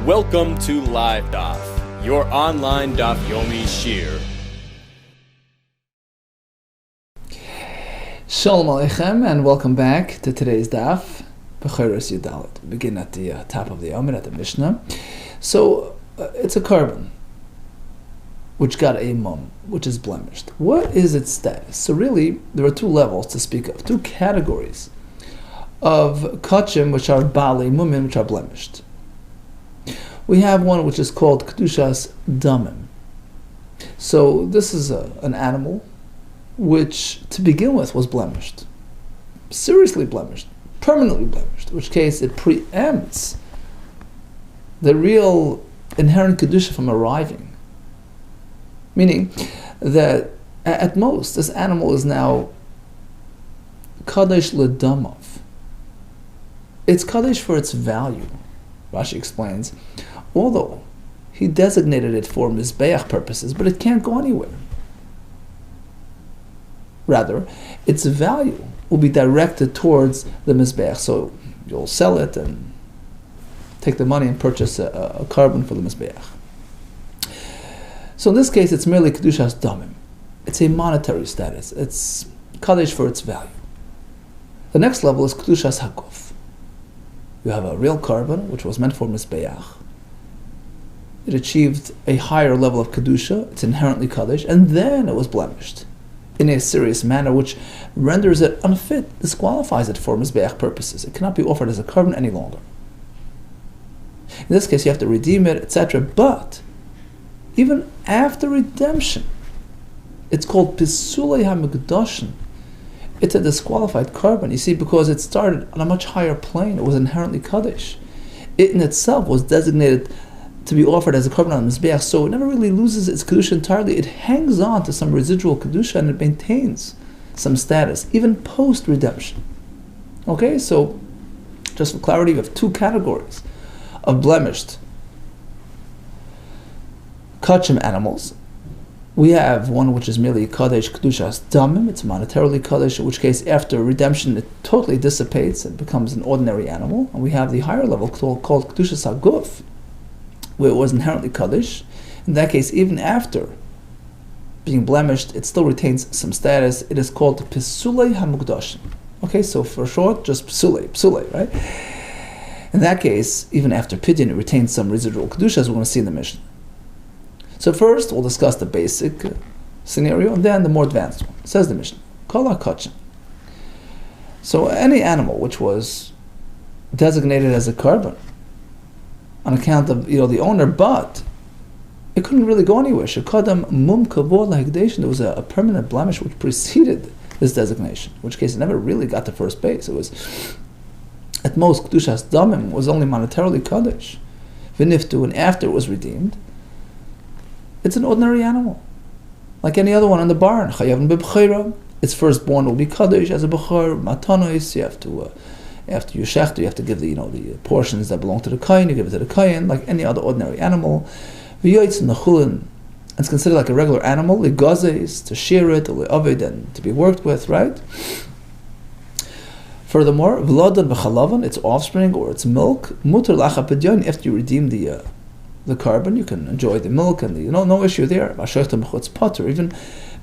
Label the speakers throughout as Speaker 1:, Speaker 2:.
Speaker 1: Welcome to LiveDaf, your online Daf Yomi Shir.
Speaker 2: Shalom Aleichem, and welcome back to today's Daf, BECHOROS Yudalit. We begin at the top of the Omer, at the Mishnah. So, it's a carbon, which got a mum, which is blemished. What is its status? So really, there are two levels to speak of, two categories of kachim, which are bali mumin, which are blemished. We have one which is called kedushas damim. So this is an animal which, to begin with, was blemished, seriously blemished, permanently blemished, in which case it preempts the real inherent kedusha from arriving. Meaning that at most, this animal is now kadosh ledamav. It's kadosh for its value. Rashi explains, although he designated it for mizbeach purposes, but it can't go anywhere. Rather, its value will be directed towards the mizbeach. So you'll sell it and take the money and purchase a carbon for the mizbeach. So in this case, it's merely kedushas damim. It's a monetary status. It's kadosh for its value. The next level is kedushas haguf. You have a real carbon, which was meant for mizbeach. It achieved a higher level of kedusha. It's inherently kadosh, and then it was blemished in a serious manner, which renders it unfit, disqualifies it for mizbeach purposes. It cannot be offered as a carbon any longer. In this case, you have to redeem it, etc. But even after redemption, it's called pisulei hamikdashin. It's a disqualified carbon, you see, because it started on a much higher plane. It was inherently kaddish. It in itself was designated to be offered as a carbon on the mizbeach, so it never really loses its kedusha entirely. It hangs on to some residual kedusha and it maintains some status, even post-redemption. Okay, so just for clarity, we have two categories of blemished kachim animals. We have one which is merely kadosh kedushas damim. It's monetarily kadosh, in which case after redemption it totally dissipates and becomes an ordinary animal. And we have the higher level called kedushas haguf, where it was inherently kadosh. In that case, even after being blemished, it still retains some status. It is called pisulei hamukdashim. Okay, so for short, just psulei, right? In that case, even after pidyon, it retains some residual kedusha, as we're going to see in the Mishnah. So first, we'll discuss the basic scenario, and then the more advanced one. It says the Mishnah, kol hakachim. So any animal which was designated as a carbon on account of the owner, but it couldn't really go anywhere. Shekadam mum kavod lahigdeshin. There was a permanent blemish which preceded this designation, in which case it never really got to first base. It was at most kedushas damim, was only monetarily kadosh. V'niftu, and after it was redeemed, it's an ordinary animal, like any other one in the barn. Chayavin b'bechira. Its firstborn will be kadosh as a bechor. Matanos, you have to after you shechta, you have to give the portions that belong to the kain. You give it to the kain, like any other ordinary animal. V'yoytz nachulin. It's considered like a regular animal. Ligazes, to shear it, or li'avid, and to be worked with, right? Furthermore, v'ladan v'chalavan, its offspring or its milk, mutar lacha pidyon. After you redeem the carbon, you can enjoy the milk and no issue there. Even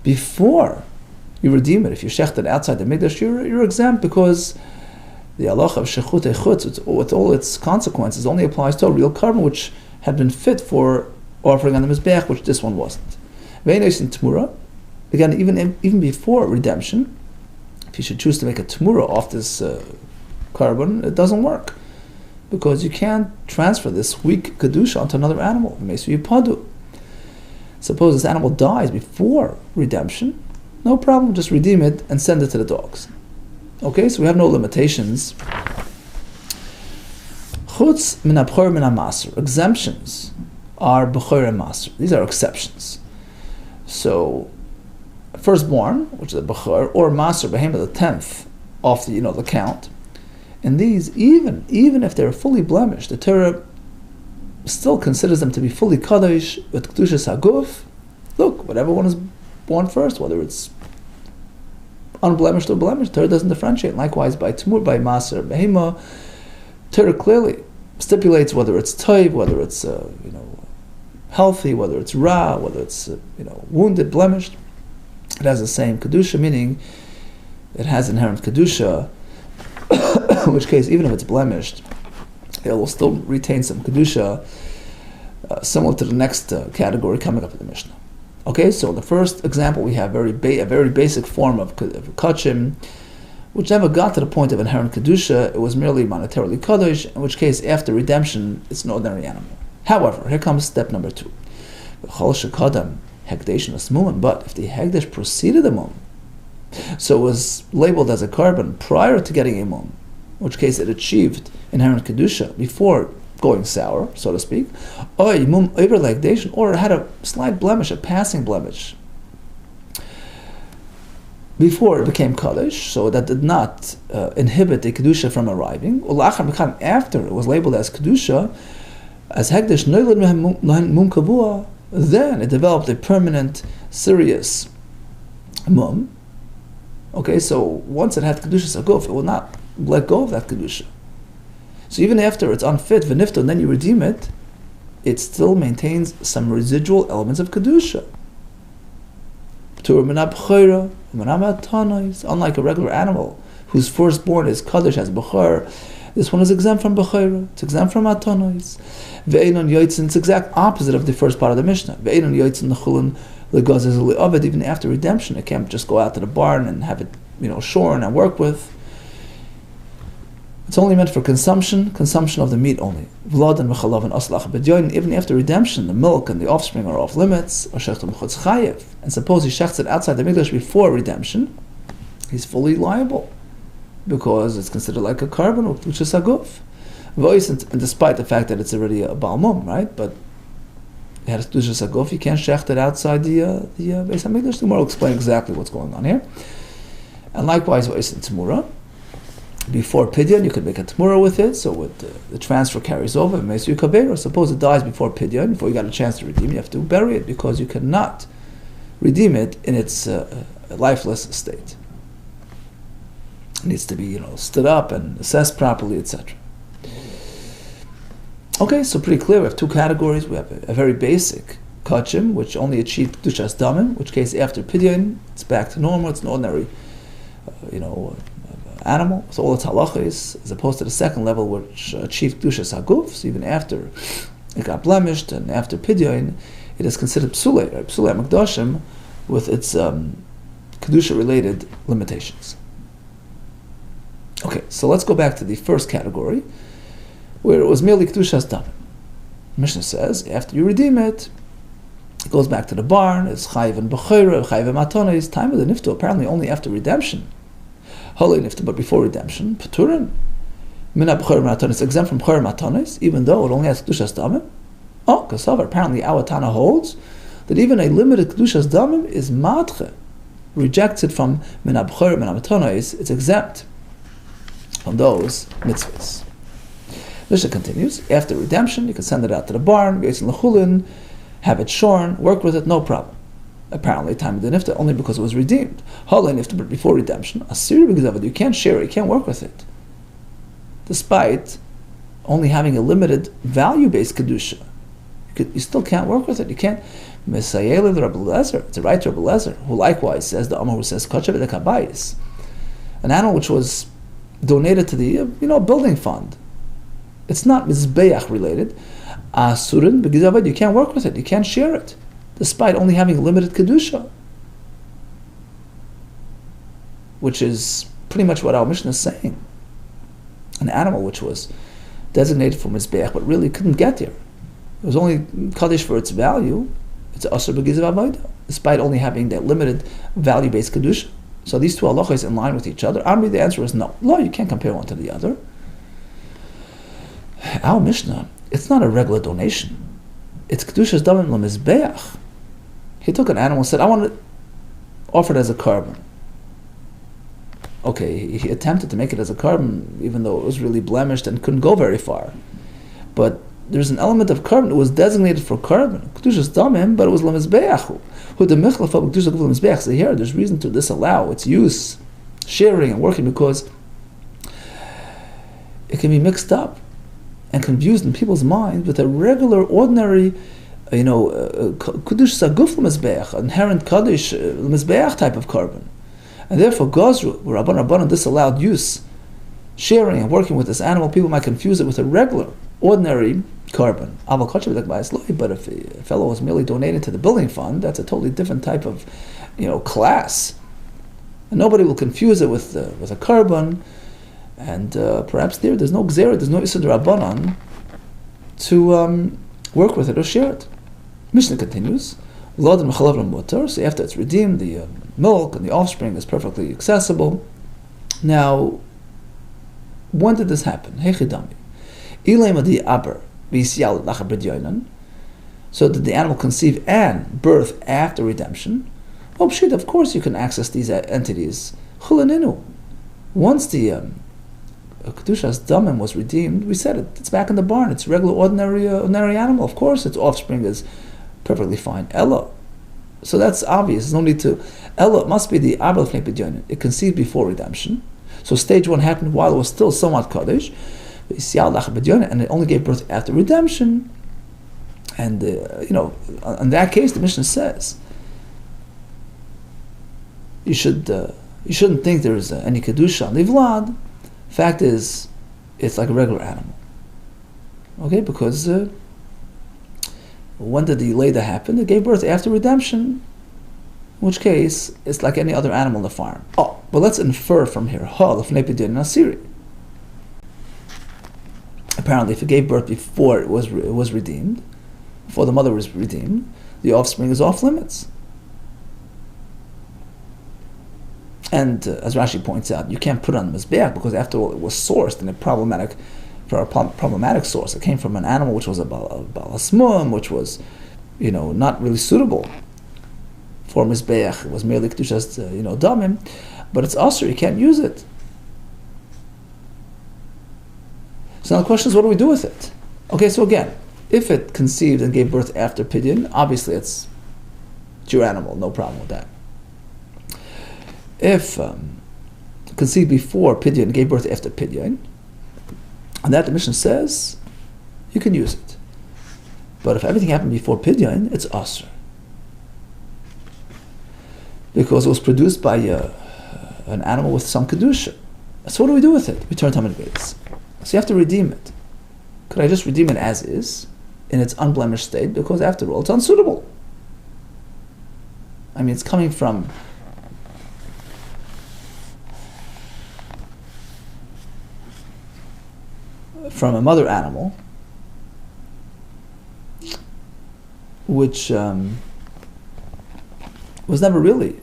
Speaker 2: before you redeem it, if you shecht it outside the mikdash, you're exempt, because the halacha of shechut echutz, with all its consequences, only applies to a real carbon which had been fit for offering on the mizbeach, which this one wasn't. Veinos in tmura, again, even before redemption, if you should choose to make a tmura off this carbon, it doesn't work, because you can't transfer this weak kedusha onto another animal. Suppose this animal dies before redemption, no problem, just redeem it and send it to the dogs. Okay, so we have no limitations. Chutz min abchor min hamaser. Exemptions are bechor and maser. These are exceptions. So, firstborn, which is a bechor, or maser, behem, the 10th off the count. And these, even if they're fully blemished, the Torah still considers them to be fully kadosh with kedushas haguf. Look, whatever one is born first, whether it's unblemished or blemished, Torah doesn't differentiate. Likewise, by Tamur, by Maser, Behema, Torah clearly stipulates whether it's toiv, whether it's healthy, whether it's ra, whether it's wounded, blemished. It has the same kedusha, meaning it has inherent kedusha. In which case, even if it's blemished, it will still retain some kedusha, similar to the next category coming up in the Mishnah. Okay, so the first example we have a very basic form of kachim, which never got to the point of inherent kedusha. It was merely monetarily kadosh, in which case, after redemption, it's an ordinary animal. However, here comes step number 2. But if the hekdesh preceded the mum, so it was labeled as a carbon prior to getting a mum, in which case it achieved inherent kedusha before going sour, so to speak, or it had a slight blemish, a passing blemish, before it became kaddish, so that did not inhibit the kedusha from arriving. After it was labeled as kedusha, as hekdesh mum kavua, then it developed a permanent, serious mum. Okay, so once it had kedusha saguf, it will not let go of that kedusha. So even after it's unfit, v'nifto, and then you redeem it, it still maintains some residual elements of kedusha. Unlike a regular animal whose firstborn is kaddish as bechor, this one is exempt from bechor. It's exempt from atonois. Ve'enon yotzin. It's exact opposite of the first part of the Mishnah. Ve'enon yotzin nechulin legazez le'aved. Even after redemption, it can't just go out to the barn and have it, shorn and work with. It's only meant for consumption of the meat only. Vlad and mechalav and aslach. But even after redemption, the milk and the offspring are off limits. And suppose he shechts it outside the mikdash before redemption, he's fully liable, because it's considered like a carbon, which is aguf. And despite the fact that it's already a balmum, right? But it has to do just aguf. You can't shecht it outside the Beis HaMikdash. The Gemara will explain exactly what's going on here. And likewise, v'ois and tmura. Before pidyon, you could make a tmura with it, so with the transfer carries over. Suppose it dies before pidyon, before you got a chance to redeem, you have to bury it, because you cannot redeem it in its lifeless state. It needs to be, stood up and assessed properly, etc. Okay, so pretty clear. We have two categories. We have a very basic kachim, which only achieved kedushas damim, in which case after pidyon, it's back to normal. It's an ordinary, animal, so all its halachas, as opposed to the second level, which achieved kedushas haguf. So even after it got blemished and after pidyon, it is considered psulei makdashim, with its kedusha-related limitations. Okay, so let's go back to the first category, where it was merely kedushas damim. Mishnah says after you redeem it, it goes back to the barn. It's chayiv and bechora, chayiv and matonis. Time of the nifto apparently only after redemption. Holy nifta, but before redemption, paturin. Mina b'chor matonis, exempt from b'chor matonis, even though it only has kedushas damim. Oh, kasavar, apparently our Tana holds that even a limited kedushas damim is matche, rejects it from mina b'chor, mina matonis, it's exempt from those mitzvahs. Mishnah continues, after redemption, you can send it out to the barn, have it shorn, work with it, no problem. Apparently, time of the nifta, only because it was redeemed. Halei nifta, but before redemption, asir b'gizavad, you can't share it, you can't work with it, despite only having a limited value-based kedusha. You still can't work with it. You can't. Misayele the Rabbi Lezer. It's a right to Rabbi Lezer, who likewise says the Amar who says kachav the kabayis, an animal which was donated to the building fund. It's not mizbeach related. Asurin b'gizavad, you can't work with it. You can't share it, despite only having limited kedusha, which is pretty much what our Mishnah is saying. An animal which was designated for mizbeach, but really couldn't get there. It was only kaddish for its value. It's asur b'gizav avodah, despite only having that limited value-based kedusha. So these two halachas in line with each other. Amri, the answer is no. No, you can't compare one to the other. Our Mishnah, it's not a regular donation. It's kedushas damim lemizbeach. He took an animal and said, I want to offer it as a carbon. Okay, he attempted to make it as a carbon, even though it was really blemished and couldn't go very far. But there's an element of carbon. It was designated for carbon, kedushas damim, but it was lemizbeach. Who the michlaf of kedushas lemizbeach? So here, there's reason to disallow its use, sharing and working, because it can be mixed up, and confused in people's minds with a regular, ordinary, Kiddush Saguf L'Mizbeach, inherent Kaddish L'Mizbeach type of carbon. And therefore, Gazru, where Rabban disallowed use, sharing and working with this animal, people might confuse it with a regular, ordinary carbon. But if a fellow was merely donating to the building fund, that's a totally different type of, class. And nobody will confuse it with a carbon. And perhaps there's no gzera, there's no isur d'Rabbanan to work with it or share it. Mishnah continues. So after it's redeemed, the milk and the offspring is perfectly accessible. Now, when did this happen? So did the animal conceive and birth after redemption? Oh, shit, of course you can access these entities. Once the Kedushas Damim was redeemed, we said it's back in the barn. It's a regular, ordinary animal. Of course, its offspring is perfectly fine. Ella. So that's obvious. There's no need to. Ella must be the Abel Fnei Pidyonin. It conceived before redemption. So stage 1 happened while it was still somewhat Kaddish. And it only gave birth after redemption. And, in that case, the Mishnah says, you shouldn't think there's any Kedusha on the Vlad. Fact is, it's like a regular animal. Okay, because when did the Leda happen? It gave birth after redemption, in which case, it's like any other animal in the farm. Oh, but let's infer from here. Apparently, if it gave birth before it was redeemed, before the mother was redeemed, the offspring is off limits. And as Rashi points out, you can't put it on the Mizbeach because after all, it was sourced in a problematic source. It came from an animal which was a balasmum, which was, not really suitable for Mizbeach. It was merely Kedushas, damim, but it's usher, you can't use it. So now the question is, what do we do with it? Okay, so again, if it conceived and gave birth after Pidyon, obviously it's your animal, no problem with that. If conceived before Pidyon, gave birth after Pidyon, and that the Mishnah says, you can use it. But if everything happened before Pidyon, it's Asr. Because it was produced by an animal with some Kedusha. So what do we do with it? We turn Talmud Bavli. So you have to redeem it. Could I just redeem it as is, in its unblemished state? Because after all, it's unsuitable. I mean, it's coming from a mother animal, which was never really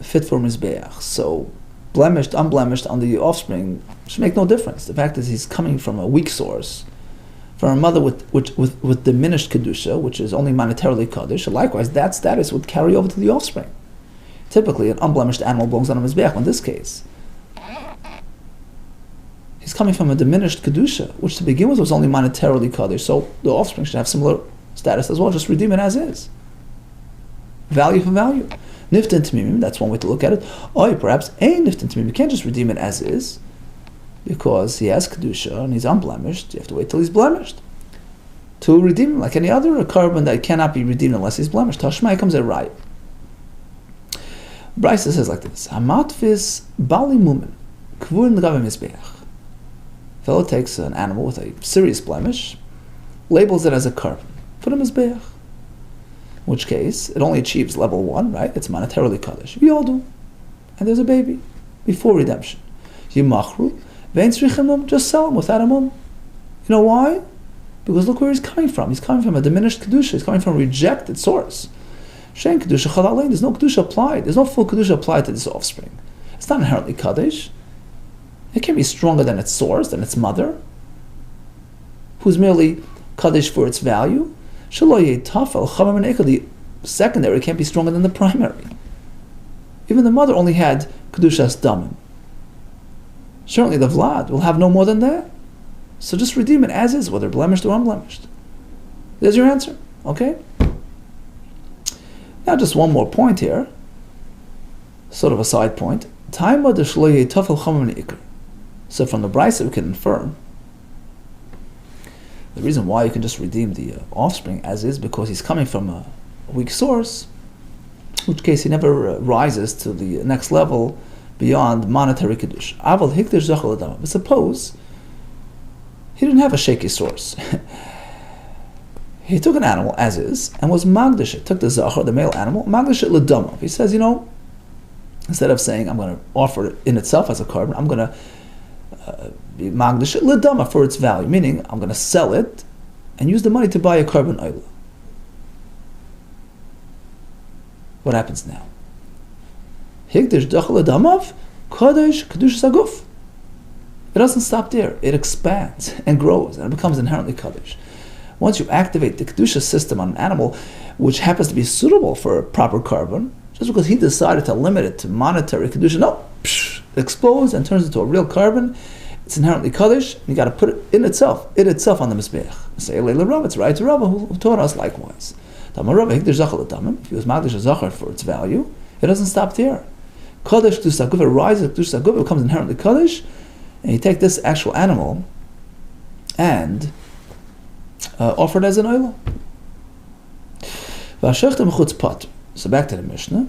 Speaker 2: fit for Mizbeach. So blemished, unblemished on the offspring should make no difference. The fact is he's coming from a weak source, from a mother with diminished Kedusha, which is only monetarily Kaddish. Likewise, that status would carry over to the offspring. Typically, an unblemished animal belongs on a Mizbeach. In this case, he's coming from a diminished Kedusha, which to begin with was only monetarily Kaddish, so the offspring should have similar status as well. Just redeem it as is. Value for value. Niftin Tamimim, that's one way to look at it. Or perhaps ain't Niftin Tamimim. You can't just redeem it as is, because he has Kedusha and he's unblemished. You have to wait till he's blemished to redeem him, like any other carbon that cannot be redeemed unless he's blemished. Tashmai comes at right. Bryce says like this: Hamatvis Bali Mumin Kvun Gavim Mizbeach. Fellow takes an animal with a serious blemish, labels it as a carbon, put him as Mizbeach. In which case, it only achieves level 1, right? It's monetarily Kaddish. We all do. And there's a baby before redemption. Yimachru, vein tzrichim, just sell him without a mum. You know why? Because look where he's coming from. He's coming from a diminished Kedusha. He's coming from a rejected source. Shein Kedusha Chadalein, there's no Kedusha applied. There's no full Kedusha applied to this offspring. It's not inherently Kaddish. It can be stronger than its source, than its mother, who's merely Kaddish for its value. The secondary can't be stronger than the primary. Even the mother only had Kedushas Damim. Certainly the Vlad will have no more than that. So just redeem it as is, whether blemished or unblemished. There's your answer, okay? Now just one more point here, sort of a side point. So from the Brisa we can infer The reason why you can just redeem the offspring as is because he's coming from a weak source, in which case he never rises to the next level beyond monetary kedusha. Aval hikdash zachar l'dama. But suppose he didn't have a shaky source. He took an animal as is and was magdish it. Took the zachar, the male animal, magdish it l'dama. He says, instead of saying I'm going to offer it in itself as a carbon, I'm going to be magdish it l'dama for its value. Meaning, I'm going to sell it and use the money to buy a carbon oila. What happens now? Hikdash dachal l'damav kadosh kedushas haguf. It doesn't stop there. It expands and grows and it becomes inherently kadosh. Once you activate the kedusha system on an animal, which happens to be suitable for a proper carbon, just because he decided to limit it to monetary kedusha, no, it explodes and turns into a real carbon. It's inherently kaddish. You got to put it itself on the mizbeach. Say Rav, it's right to Rav who taught us likewise. If he was magdish zachar for its value, it doesn't stop there. Kaddish kedusha haguf, it rises kedusha haguf, it becomes inherently kaddish, and you take this actual animal and offer it as an oila. So back to the Mishnah.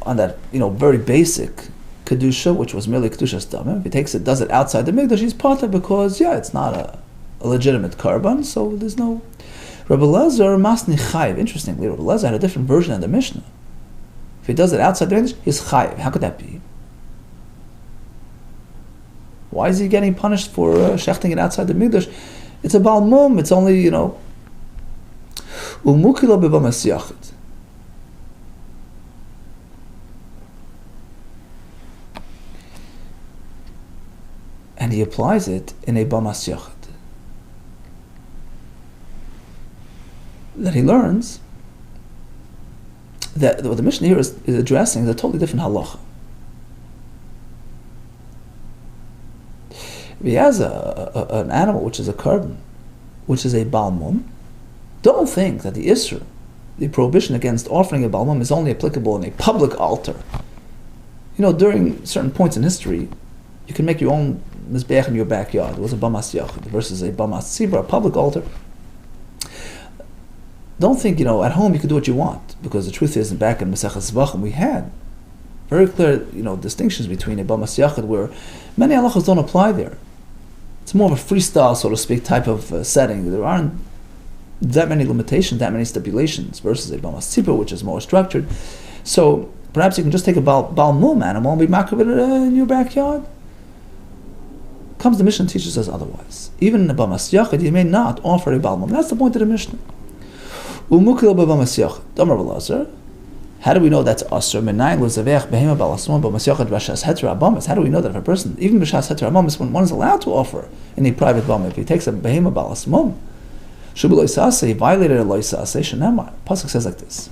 Speaker 2: On that, very basic kedusha, which was merely kedushas damim. If he takes it, does it outside the mikdash, he's potter because it's not a legitimate carbon, so there's no. Rabbi Elazar masni chayiv. Interestingly, Rabbi Elazar had a different version of the Mishnah. If he does it outside the mikdash, he's chayiv. How could that be? Why is he getting punished for shechting it outside the mikdash? It's a balmum. It's only umukila bebamas yachid. And he applies it in a bamas yachid. That he learns that what the Mishnah here is addressing is a totally different halacha. If he has an animal which is a carbon, which is a balmum, don't think that the isra, the prohibition against offering a balmum, is only applicable in a public altar. During certain points in history, you can make your own mizbeach in your backyard. It was a bamas yachid versus a bamas tzibur, a public altar. Don't think, at home you can do what you want, because the truth is, back in Maseches Zvachim, we had very clear, distinctions between a bamas yachid where many halachos don't apply there. It's more of a freestyle, so to speak, type of setting. There aren't that many limitations, that many stipulations, versus a bamas tzibur, which is more structured. So perhaps you can just take a balmum animal and be makriv it in your backyard. Comes the Mishnah teaches us otherwise. Even in a bamas yachid, you may not offer a balmum. That's the point of the Mishnah. Umukil bebamas yachid. Damar Elazar. How do we know that's asur? Menayin l'zavech behema balasmon bamas yachid b'shas heter abamas. How do we know that if a person, even b'shas heter abamas, when one is allowed to offer in a private bama, if he takes a behema balasmon, shubu loisase, he violated a loisase shenamar. Pasuk says like this.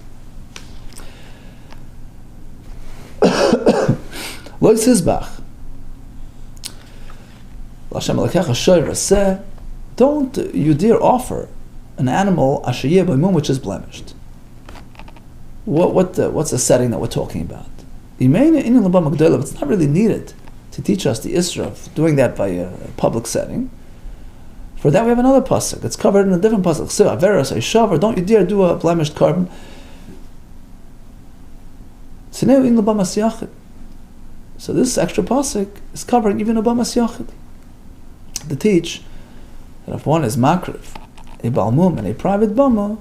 Speaker 2: Loisizbach. Don't you dare offer an animal ashayeh b'mum which is blemished. What's the setting that we're talking about? It's not really needed to teach us the isra of doing that by a public setting. For that we have another pasuk. It's covered in a different pasuk. Don't you dare do a blemished carbon. So this extra pasuk is covering even a bamas yachid. To teach that if one is makriv, a balmum, and a private bama,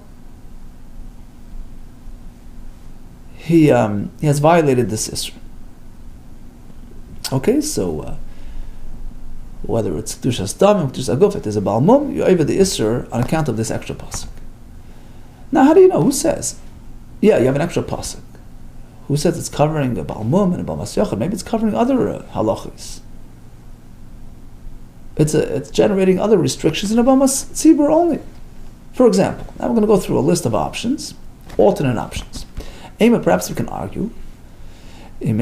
Speaker 2: he has violated this isra. Okay, so whether it's kedushas damim, kedushas haguf, it is a balmum, you're over the isra on account of this extra pasuk. Now, how do you know? Who says? Yeah, you have an extra pasuk. Who says it's covering a balmum and a bamas yachid? Maybe it's covering other halachas. It's generating other restrictions in a bamas tzibur only. For example, now we're going to go through a list of options, alternate options. Perhaps we can argue, that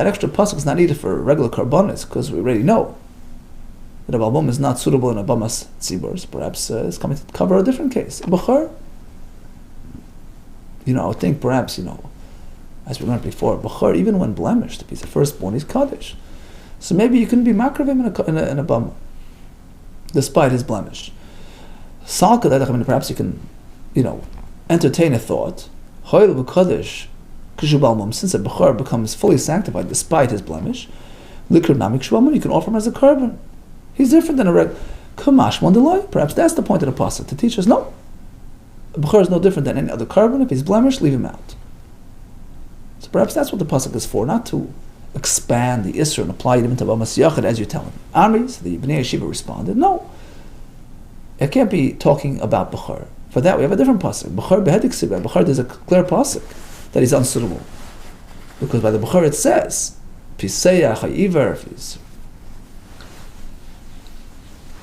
Speaker 2: extra pasuk is not needed for regular karbonis, because we already know that a balmum is not suitable in a bamas tzibur. Perhaps it's coming to cover a different case. Bechor, I would think perhaps, a as we learned before, Bechor, even when blemished, if he's the firstborn, he's Kaddish. So maybe you couldn't be makriv him in a bama, despite his blemish. Salka, perhaps you can, entertain a thought. Hoil b'Kaddish, since a Bechor becomes fully sanctified despite his blemish, Likr namik shvamon, you can offer him as a korban. He's different than a regular. Kamash mondeloy. Perhaps that's the point of the pasuk, to teach us, no, a Bechor is no different than any other korban. If he's blemished, leave him out. So perhaps that's what the pasuk is for, not to expand the Isra and apply it into Bamas Yachid as you're telling me. Amri, so the Bnei Yeshiva responded, no, it can't be talking about Bechor. For that we have a different pasuk. Bechor behedik sibah. Bechor, there's a clear pasuk that he's unsuitable, because by the Bechor it says, if he's seyach, ha'iver, if he's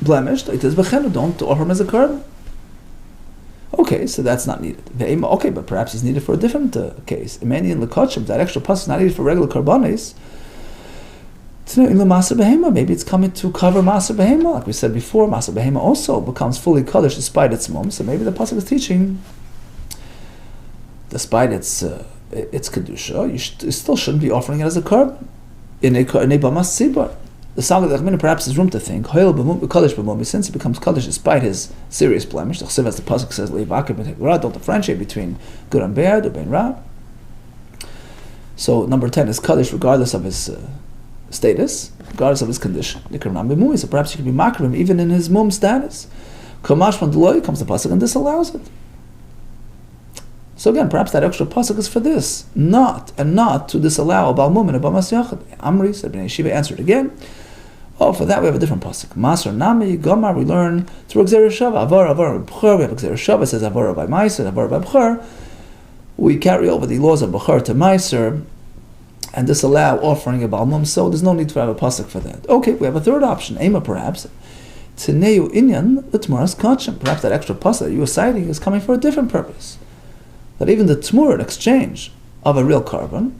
Speaker 2: blemished, it is bechenu, don't offer him as a korban. Okay, so that's not needed. Okay, but perhaps he's needed for a different case. Imani and lekachim, that extra pasuk is not needed for regular korbanos. Maybe it's coming to cover Maser Behema. Like we said before, Maser Behema also becomes fully kaddish despite its mum. So maybe the pasuk is teaching, despite its kedusha, you still shouldn't be offering it as a korban in a bamas tzibur. The Saga perhaps there's room to think, since he becomes kaddish despite his serious blemish, as the pasuk says, don't differentiate between good and bad, or ben ra. So number 10 is kaddish regardless of his status, regardless of his condition. So perhaps you can be makrim even in his mum status. Kamash from Deloy comes the pasuk and disallows it. So again, perhaps that extra pasuk is for this, not to disallow a Baal Mum and a Bamas Yachid. Amri, said Bnei Yeshiva, answered again. Oh, for that we have a different pasuk. Maser Nami Gomar, we learn through Gzeir Shava, Avara B'chor. We have Gzeir Shava, says Avara by Meiser, Avara by B'chor. We carry over the laws of B'chor to Meiser and disallow offering a Baal Mum, so there's no need to have a pasuk for that. Okay, we have a third option, Ema perhaps. Tneu Inyan, the Tmuras Kachim. Perhaps that extra pasuk that you were citing is coming for a different purpose. That even the Tmur in exchange of a real korban,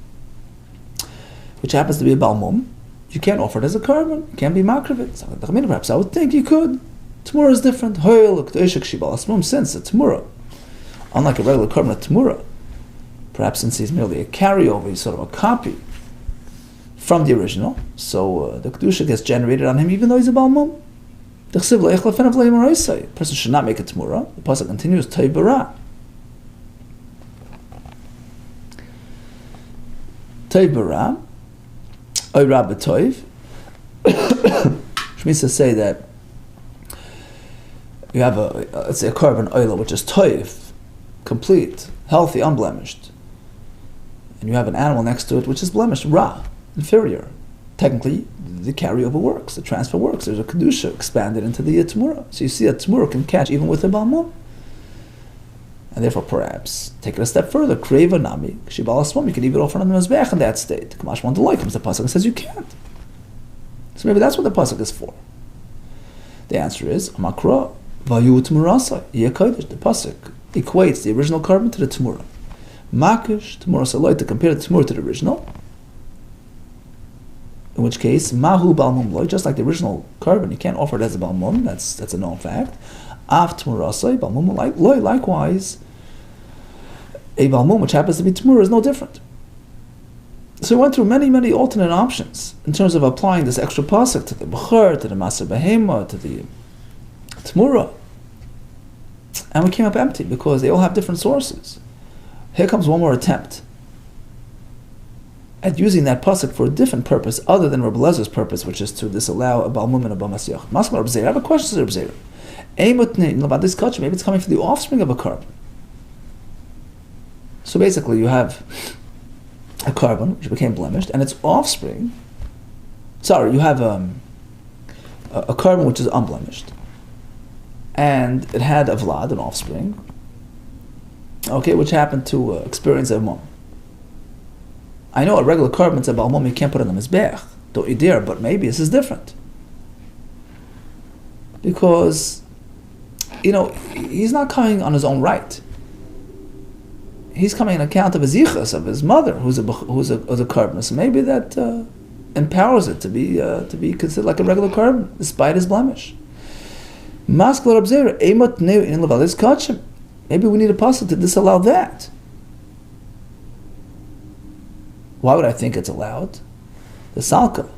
Speaker 2: which happens to be a Baal Mum, you can't offer it as a korban. You can't be makrivit. So perhaps I would think you could. Tmura is different. Since a Tmura, unlike a regular korban, a Tmura, perhaps since he's merely a carryover, he's sort of a copy from the original, so the kedusha gets generated on him even though he's a Baal Mum. The person should not make a Tmura. The pasuk continues, Toiv bara. Toiv bara. Oira b'toiv, which means to say that you have let's say a korban oila, which is toiv, complete, healthy, unblemished, and you have an animal next to it which is blemished, ra, inferior. Technically, the carryover works, the transfer works. There's a kedusha expanded into the tmura. So you see, a tmura can catch even with a Baal Mum. And therefore, perhaps, take it a step further. Kreva nami, shibal asmam, you can even offer on the mizbeach in that state. Kamash one delay comes the pasuk and says you can't. So maybe that's what the pasuk is for. The answer is amakra vayu tmurasa yekodesh. The pasuk equates the original korban to the tmura. Makish tmurasa loy, to compare the tmura to the original. In which case, mahu Baal Mum loy, just like the original korban, you can't offer it as a Baal Mum. That's a known fact. Af tmurasa Baal Mum loy, likewise. A Baal Mum, which happens to be Tmura, is no different. So we went through many alternate options in terms of applying this extra pasuk to the Bechor, to the Maser Behema, to the Tmura. And we came up empty because they all have different sources. Here comes one more attempt at using that pasuk for a different purpose other than Rabbi Lezer's purpose, which is to disallow a Baal Mum and a Bamas Yachid. Masma Rabbi Zeir, I have a question to Rabbi Zeir. About this culture, maybe it's coming from the offspring of a korban. So basically, you have a korban which became blemished, and its offspring. Sorry, you have a korban which is unblemished, and it had a vlad, an offspring. Okay, which happened to experience a mum. I know a regular korban is a Baal Mum, you can't put it on the mizbeach. Don't you dare! But maybe this is different because he's not coming on his own right. He's coming on account of his yichus, of his mother, who's a korban. So maybe that empowers it to be considered like a regular korban, despite his blemish. Maybe we need a pasuk to disallow that. Why would I think it's allowed? The salka.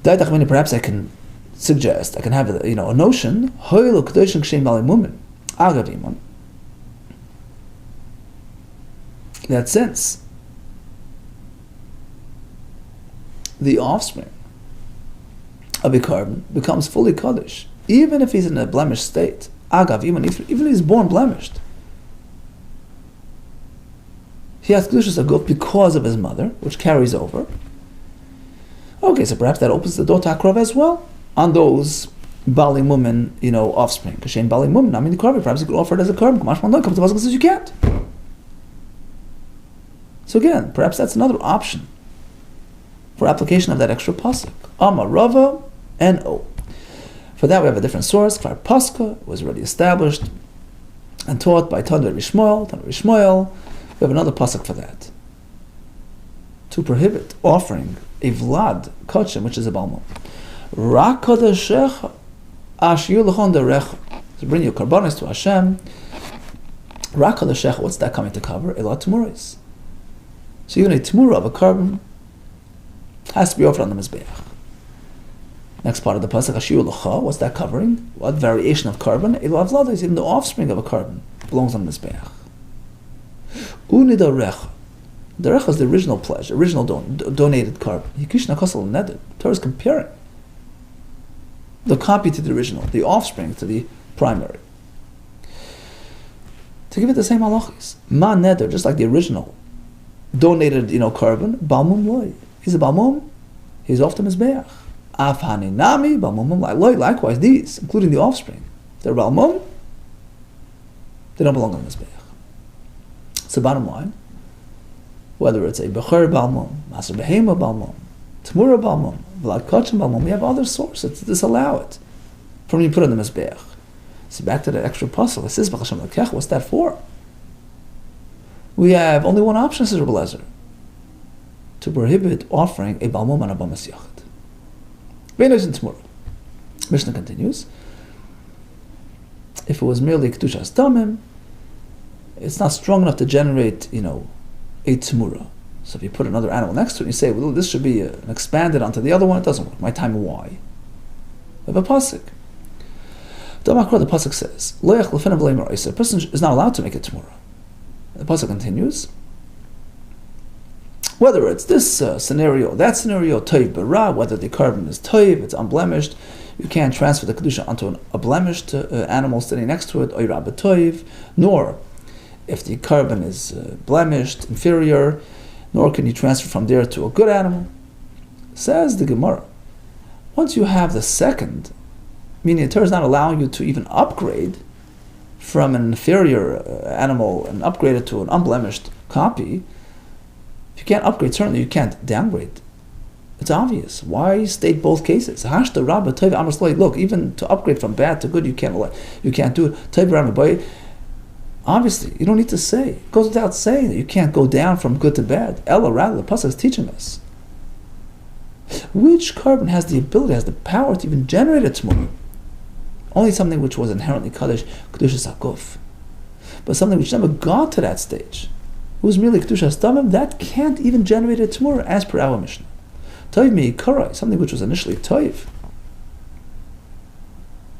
Speaker 2: Perhaps I can suggest, I can have a notion, that since the offspring of a carbon becomes fully kaddish, even if he's in a blemished state, even if he's born blemished, he has kedushas aguf because of his mother, which carries over. Okay, so perhaps that opens the door to akrov as well on those bali mumen, offspring. Kashen bali mumen. I mean, the carbon. Perhaps you could offer it as a carbon. Come to the pasuk says you can't. So again, perhaps that's another option for application of that extra pasuk. Amar Rava and O. For that we have a different source. Kvar Paska was already established and taught by Talmud Bavli. We have another pasuk for that. To prohibit offering a vlad kachim, which is a balmum. Rak kodeshech ashir l'chon derech. To bring your karbanos to Hashem. Rak kodeshech. What's that coming to cover? Elah tumuris. So even a tmura of a carbon has to be offered on the mizbeach. Next part of the pasuk, ashir l'cha. What's that covering? What variation of carbon? Elah vlad is even the offspring of a carbon belongs on the mizbeach. Unida rech. The rech is the original pledge, original donated carbon. Yikishna kosel neder. Torah is comparing the copy to the original, the offspring to the primary. To give it the same halachis. Ma neder, just like the original donated, carbon, balmum loy. He's a balmum, he's off the mizbeach. Af haninami, balmum loy. Likewise, these, including the offspring, they're balmum, they don't belong on the mizbeach. So bottom line, whether it's a bechor balmum, maser behema balmum, tmura balmum, vlad kachim balmum, we have other sources to disallow it from when you put it in the mizbeach. So back to that extra puzzle. It says, what's that for? We have only one option, says Rebbe Lezer, to prohibit offering a balmum on a bamas yachid. Veinos and tmura. Mishnah continues. If it was merely kedushas damim, it's not strong enough to generate, a tzmura. So if you put another animal next to it, and you say, well, this should be expanded onto the other one, it doesn't work. My time, why? We have a pasuk. The pasuk says, a person is not allowed to make a tzmura. The pasuk continues, whether it's this scenario, that scenario, toiv bara, whether the carbon is toiv, it's unblemished, you can't transfer the kedusha onto a blemished animal sitting next to it, oira b'toiv, nor if the carbon is blemished, inferior, nor can you transfer from there to a good animal. Says the Gemara, once you have the second, meaning the Torah is not allowing you to even upgrade from an inferior animal and upgrade it to an unblemished copy, if you can't upgrade, certainly you can't downgrade. It's obvious. Why state both cases? Look, even to upgrade from bad to good, you can't do it. Obviously, you don't need to say. It goes without saying that you can't go down from good to bad. Ella, rather, the pasuk is teaching us. Which carbon has the ability, has the power to even generate a tzmura? Only something which was inherently kaddish, kedushas hakuf. But something which never got to that stage, it was merely kedushas damim, that can't even generate a tzmura as per our Mishnah. Toiv me'ikarai, something which was initially toiv.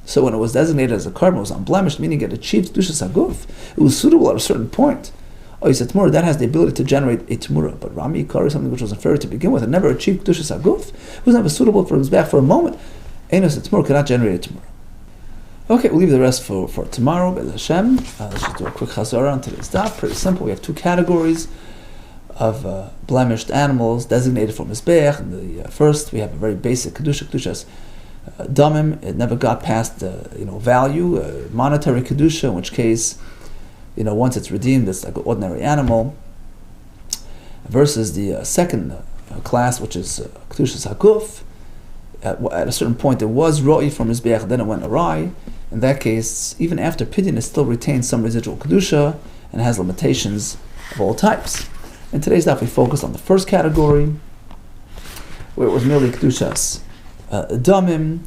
Speaker 2: So when it was designated as a carbon, it was unblemished, meaning it achieved kedushas haguf. It was suitable at a certain point. Oh, you said tmura, that has the ability to generate a tmura. But rami ikari, something which was inferior to begin with, it never achieved kedushas haguf. It was never suitable for his back for a moment. Enos a tmura cannot generate a tmura. Okay, we'll leave the rest for tomorrow. Be'ez Hashem. Let's just do a quick chazara on today's daf. Pretty simple. We have two categories of blemished animals designated for mizbeach. In the first, we have a very basic kedushas damim. It never got past value, monetary kedusha, in which case, once it's redeemed, it's like an ordinary animal. Versus the second class, which is kedushas hakuf. At a certain point, it was ro'i from mizbeach, then it went awry. In that case, even after pidyon, it still retains some residual kedusha and has limitations of all types. In today's daf, we focused on the first category, where it was merely kedushas damim.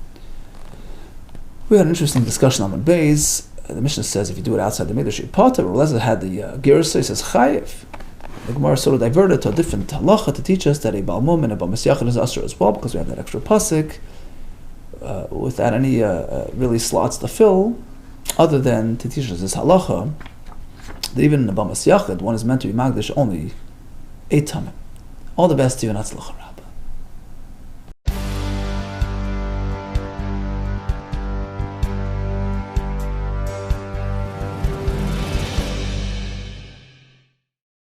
Speaker 2: We had an interesting discussion on the Beis. The Mishnah says if you do it outside the Midrash Yipata, Rebbe Lezer had the Gersa, he says chayiv. The Gemara sort of diverted to a different halacha to teach us that a Baal Mum and a Baal Yachid is Asher as well, because we have that extra pasuk without any really slots to fill, other than to teach us this halacha that even in a Baal Yachid, one is meant to be Magdish only 8 tamim. All the best to you and Hatzlacha.